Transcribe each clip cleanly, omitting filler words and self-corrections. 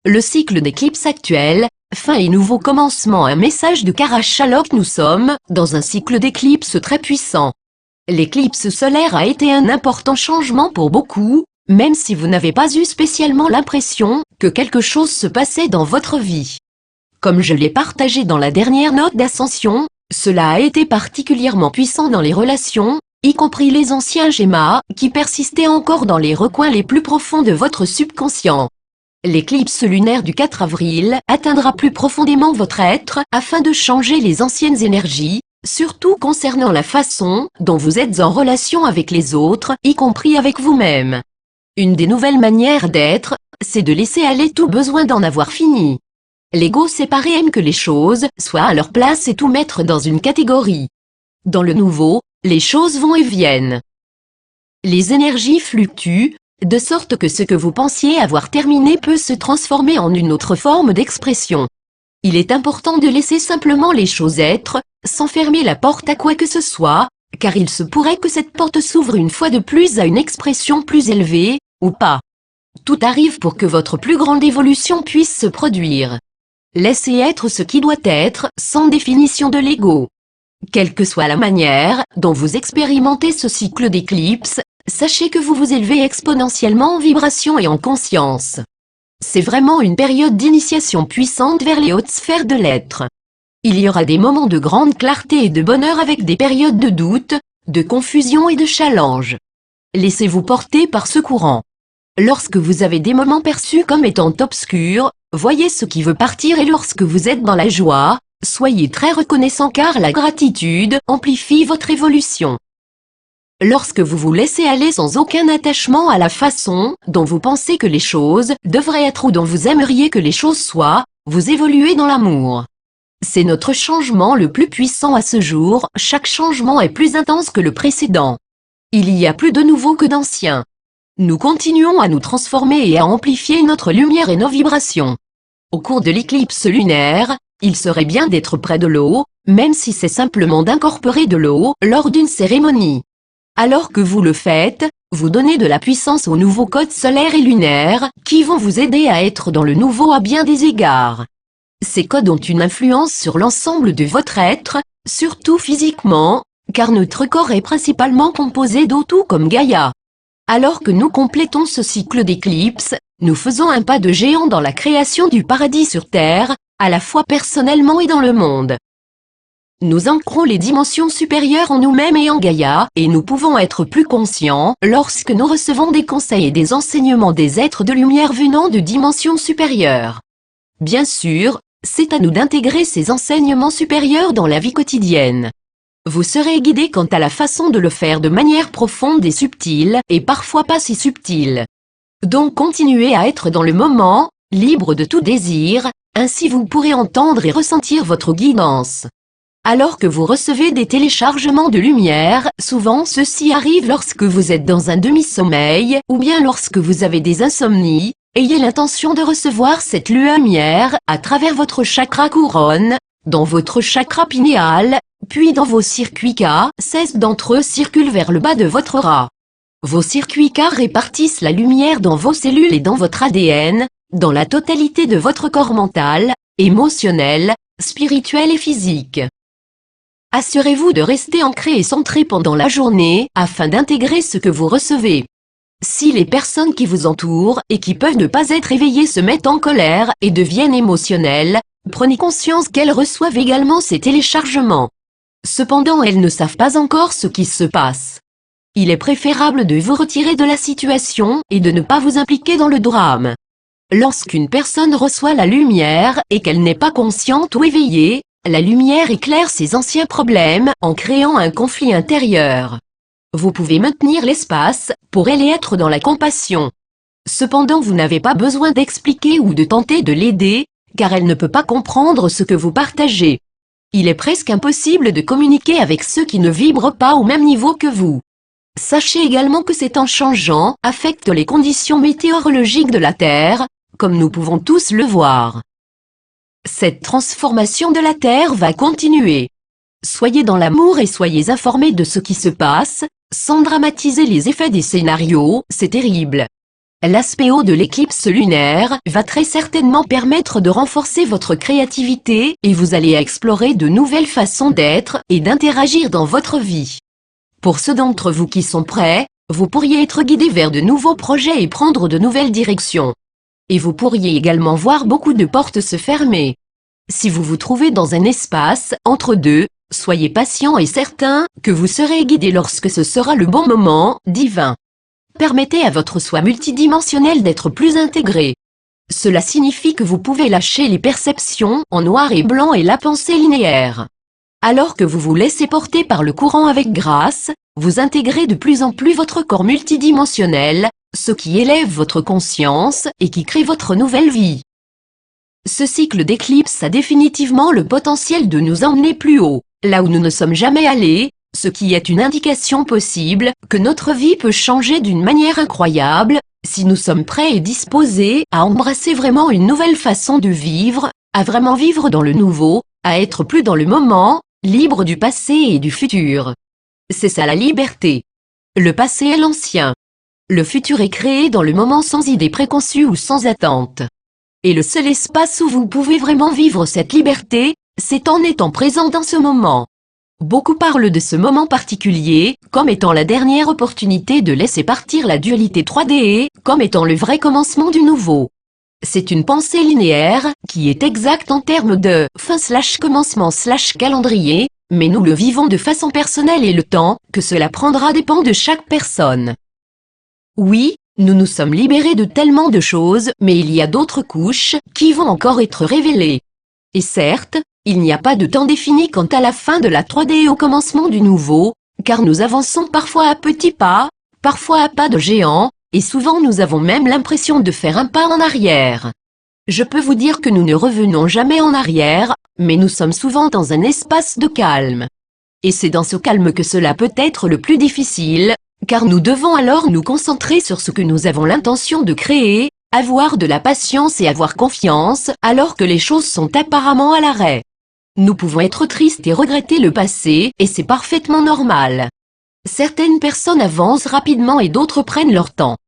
Le cycle d'éclipse actuel, fin et nouveau commencement. Un message de Karachalok. Nous sommes dans un cycle d'éclipse très puissant. L'éclipse solaire a été un important changement pour beaucoup, même si vous n'avez pas eu spécialement l'impression que quelque chose se passait dans votre vie. Comme je l'ai partagé dans la dernière note d'ascension, cela a été particulièrement puissant dans les relations, y compris les anciens schémas qui persistaient encore dans les recoins les plus profonds de votre subconscient. L'éclipse lunaire du 4 avril atteindra plus profondément votre être afin de changer les anciennes énergies, surtout concernant la façon dont vous êtes en relation avec les autres, y compris avec vous-même. Une des nouvelles manières d'être, c'est de laisser aller tout besoin d'en avoir fini. L'ego séparé aime que les choses soient à leur place et tout mettre dans une catégorie. Dans le nouveau, les choses vont et viennent. Les énergies fluctuent, de sorte que ce que vous pensiez avoir terminé peut se transformer en une autre forme d'expression. Il est important de laisser simplement les choses être, sans fermer la porte à quoi que ce soit, car il se pourrait que cette porte s'ouvre une fois de plus à une expression plus élevée, ou pas. Tout arrive pour que votre plus grande évolution puisse se produire. Laissez être ce qui doit être, sans définition de l'ego. Quelle que soit la manière dont vous expérimentez ce cycle d'éclipse, sachez que vous vous élevez exponentiellement en vibration et en conscience. C'est vraiment une période d'initiation puissante vers les hautes sphères de l'être. Il y aura des moments de grande clarté et de bonheur avec des périodes de doute, de confusion et de challenge. Laissez-vous porter par ce courant. Lorsque vous avez des moments perçus comme étant obscurs, voyez ce qui veut partir, et lorsque vous êtes dans la joie, soyez très reconnaissant car la gratitude amplifie votre évolution. Lorsque vous vous laissez aller sans aucun attachement à la façon dont vous pensez que les choses devraient être ou dont vous aimeriez que les choses soient, vous évoluez dans l'amour. C'est notre changement le plus puissant à ce jour, chaque changement est plus intense que le précédent. Il y a plus de nouveaux que d'anciens. Nous continuons à nous transformer et à amplifier notre lumière et nos vibrations. Au cours de l'éclipse lunaire, il serait bien d'être près de l'eau, même si c'est simplement d'incorporer de l'eau lors d'une cérémonie. Alors que vous le faites, vous donnez de la puissance aux nouveaux codes solaires et lunaires, qui vont vous aider à être dans le nouveau à bien des égards. Ces codes ont une influence sur l'ensemble de votre être, surtout physiquement, car notre corps est principalement composé d'eau tout comme Gaïa. Alors que nous complétons ce cycle d'éclipse, nous faisons un pas de géant dans la création du paradis sur Terre, à la fois personnellement et dans le monde. Nous ancrons les dimensions supérieures en nous-mêmes et en Gaïa, et nous pouvons être plus conscients lorsque nous recevons des conseils et des enseignements des êtres de lumière venant de dimensions supérieures. Bien sûr, c'est à nous d'intégrer ces enseignements supérieurs dans la vie quotidienne. Vous serez guidé quant à la façon de le faire de manière profonde et subtile, et parfois pas si subtile. Donc continuez à être dans le moment, libre de tout désir, ainsi vous pourrez entendre et ressentir votre guidance. Alors que vous recevez des téléchargements de lumière, souvent ceci arrive lorsque vous êtes dans un demi-sommeil, ou bien lorsque vous avez des insomnies, ayez l'intention de recevoir cette lumière à travers votre chakra couronne, dans votre chakra pinéal, puis dans vos circuits K, 16 d'entre eux circulent vers le bas de votre aura. Vos circuits K répartissent la lumière dans vos cellules et dans votre ADN, dans la totalité de votre corps mental, émotionnel, spirituel et physique. Assurez-vous de rester ancré et centré pendant la journée, afin d'intégrer ce que vous recevez. Si les personnes qui vous entourent et qui peuvent ne pas être éveillées se mettent en colère et deviennent émotionnelles, prenez conscience qu'elles reçoivent également ces téléchargements. Cependant, elles ne savent pas encore ce qui se passe. Il est préférable de vous retirer de la situation et de ne pas vous impliquer dans le drame. Lorsqu'une personne reçoit la lumière et qu'elle n'est pas consciente ou éveillée, la lumière éclaire ses anciens problèmes en créant un conflit intérieur. Vous pouvez maintenir l'espace pour elle et être dans la compassion. Cependant, vous n'avez pas besoin d'expliquer ou de tenter de l'aider, car elle ne peut pas comprendre ce que vous partagez. Il est presque impossible de communiquer avec ceux qui ne vibrent pas au même niveau que vous. Sachez également que ces temps changeants affectent les conditions météorologiques de la Terre, comme nous pouvons tous le voir. Cette transformation de la Terre va continuer. Soyez dans l'amour et soyez informés de ce qui se passe, sans dramatiser les effets des scénarios, c'est terrible. L'aspect haut de l'éclipse lunaire va très certainement permettre de renforcer votre créativité et vous allez explorer de nouvelles façons d'être et d'interagir dans votre vie. Pour ceux d'entre vous qui sont prêts, vous pourriez être guidé vers de nouveaux projets et prendre de nouvelles directions. Et vous pourriez également voir beaucoup de portes se fermer. Si vous vous trouvez dans un espace entre deux, soyez patient et certain que vous serez guidé lorsque ce sera le bon moment divin. Permettez à votre soi multidimensionnel d'être plus intégré. Cela signifie que vous pouvez lâcher les perceptions en noir et blanc et la pensée linéaire. Alors que vous vous laissez porter par le courant avec grâce, vous intégrez de plus en plus votre corps multidimensionnel, ce qui élève votre conscience et qui crée votre nouvelle vie. Ce cycle d'éclipse a définitivement le potentiel de nous emmener plus haut, là où nous ne sommes jamais allés, ce qui est une indication possible que notre vie peut changer d'une manière incroyable, si nous sommes prêts et disposés à embrasser vraiment une nouvelle façon de vivre, à vraiment vivre dans le nouveau, à être plus dans le moment, libre du passé et du futur. C'est ça la liberté. Le passé est l'ancien. Le futur est créé dans le moment sans idée préconçue ou sans attente. Et le seul espace où vous pouvez vraiment vivre cette liberté, c'est en étant présent dans ce moment. Beaucoup parlent de ce moment particulier comme étant la dernière opportunité de laisser partir la dualité 3D, comme étant le vrai commencement du nouveau. C'est une pensée linéaire qui est exacte en termes de fin/commencement/calendrier, mais nous le vivons de façon personnelle et le temps que cela prendra dépend de chaque personne. Oui, nous nous sommes libérés de tellement de choses, mais il y a d'autres couches qui vont encore être révélées. Et certes, il n'y a pas de temps défini quant à la fin de la 3D et au commencement du nouveau, car nous avançons parfois à petits pas, parfois à pas de géant, et souvent nous avons même l'impression de faire un pas en arrière. Je peux vous dire que nous ne revenons jamais en arrière, mais nous sommes souvent dans un espace de calme. Et c'est dans ce calme que cela peut être le plus difficile, car nous devons alors nous concentrer sur ce que nous avons l'intention de créer, avoir de la patience et avoir confiance alors que les choses sont apparemment à l'arrêt. Nous pouvons être tristes et regretter le passé, et c'est parfaitement normal. Certaines personnes avancent rapidement et d'autres prennent leur temps.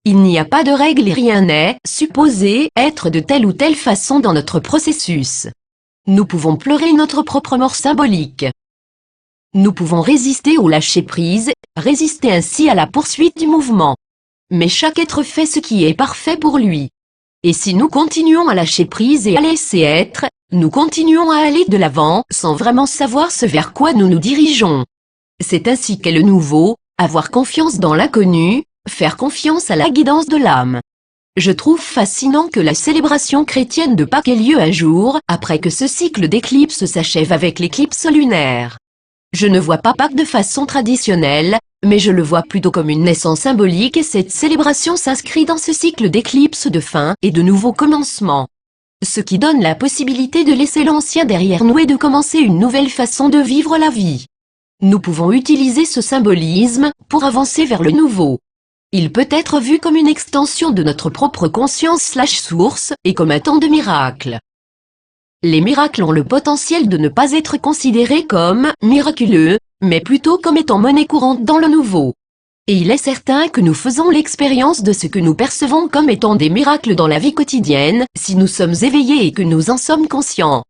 Il n'y a pas de règle et rien n'est supposé être de telle ou telle façon dans notre processus. Nous pouvons pleurer notre propre mort symbolique. Nous pouvons résister au lâcher-prise, résister ainsi à la poursuite du mouvement. Mais chaque être fait ce qui est parfait pour lui. Et si nous continuons à lâcher prise et à laisser être, nous continuons à aller de l'avant sans vraiment savoir ce vers quoi nous nous dirigeons. C'est ainsi qu'est le nouveau, avoir confiance dans l'inconnu, faire confiance à la guidance de l'âme. Je trouve fascinant que la célébration chrétienne de Pâques ait lieu un jour après que ce cycle d'éclipse s'achève avec l'éclipse lunaire. Je ne vois pas Pâques de façon traditionnelle, mais je le vois plutôt comme une naissance symbolique et cette célébration s'inscrit dans ce cycle d'éclipse de fin et de nouveaux commencements. Ce qui donne la possibilité de laisser l'ancien derrière nous et de commencer une nouvelle façon de vivre la vie. Nous pouvons utiliser ce symbolisme pour avancer vers le nouveau. Il peut être vu comme une extension de notre propre conscience/source et comme un temps de miracle. Les miracles ont le potentiel de ne pas être considérés comme miraculeux, mais plutôt comme étant monnaie courante dans le nouveau. Et il est certain que nous faisons l'expérience de ce que nous percevons comme étant des miracles dans la vie quotidienne, si nous sommes éveillés et que nous en sommes conscients.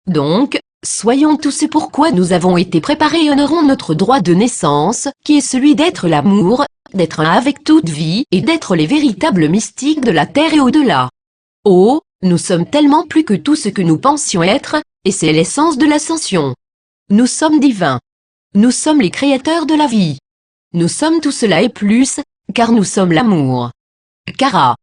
Donc, soyons tout ce pourquoi nous avons été préparés et honorons notre droit de naissance, qui est celui d'être l'amour, d'être un avec toute vie et d'être les véritables mystiques de la terre et au-delà. Oh, nous sommes tellement plus que tout ce que nous pensions être, et c'est l'essence de l'ascension. Nous sommes divins. Nous sommes les créateurs de la vie. Nous sommes tout cela et plus, car nous sommes l'amour. Kara.